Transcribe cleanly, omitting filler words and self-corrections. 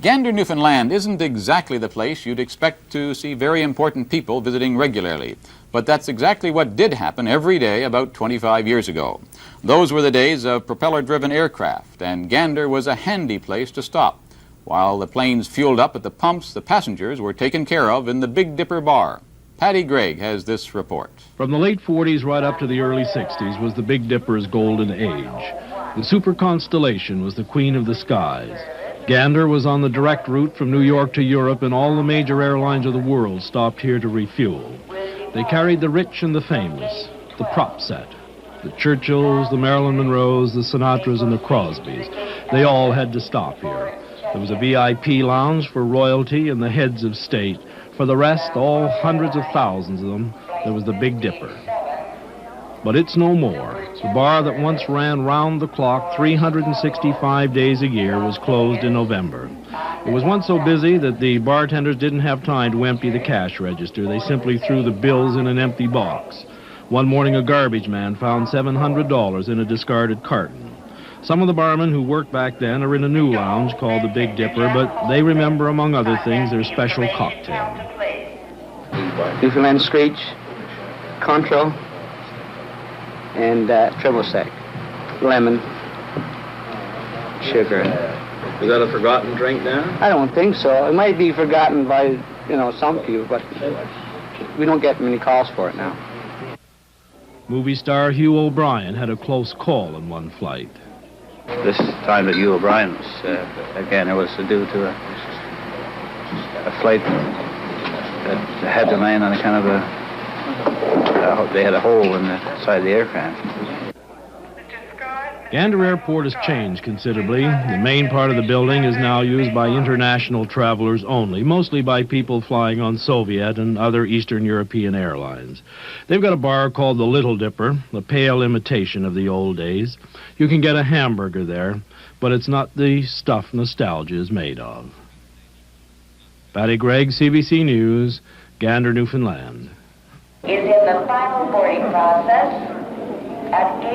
Gander, Newfoundland isn't exactly the place you'd expect to see very important people visiting regularly. But that's exactly what did happen every day about 25 years ago. Those were the days of propeller-driven aircraft, and Gander was a handy place to stop. While the planes fueled up at the pumps, the passengers were taken care of in the Big Dipper bar. Patty Gregg has this report. From the late 40s right up to the early 60s was the Big Dipper's golden age. The super constellation was the queen of the skies. Gander was on the direct route from New York to Europe, and all the major airlines of the world stopped here to refuel. They carried the rich and the famous, the prop set. The Churchills, the Marilyn Monroes, the Sinatras, and the Crosbys. They all had to stop here. There was a VIP lounge for royalty and the heads of state. For the rest, all hundreds of thousands of them, there was the Big Dipper. But it's no more. The bar that once ran round the clock 365 days a year was closed in November. It was once so busy that the bartenders didn't have time to empty the cash register. They simply threw the bills in an empty box. One morning, a garbage man found $700 in a discarded carton. Some of the barmen who worked back then are in a new lounge called the Big Dipper, but they remember, among other things, their special cocktail. Newfoundland Screech, Contro, and triple sec, lemon, sugar. Is that a forgotten drink now? I don't think so. It might be forgotten by, some people, but we don't get many calls for it now. Movie star Hugh O'Brien had a close call in one flight. This time that Hugh O'Brien was, again, it was due to a flight that had to land on a kind of they had a hole in the side of the aircraft. Gander Airport has changed considerably. The main part of the building is now used by international travelers only, mostly by people flying on Soviet and other Eastern European airlines. They've got a bar called the Little Dipper, a pale imitation of the old days. You can get a hamburger there, but it's not the stuff nostalgia is made of. Patty Gregg, CBC News, Gander, Newfoundland. Is in the final boarding process at gate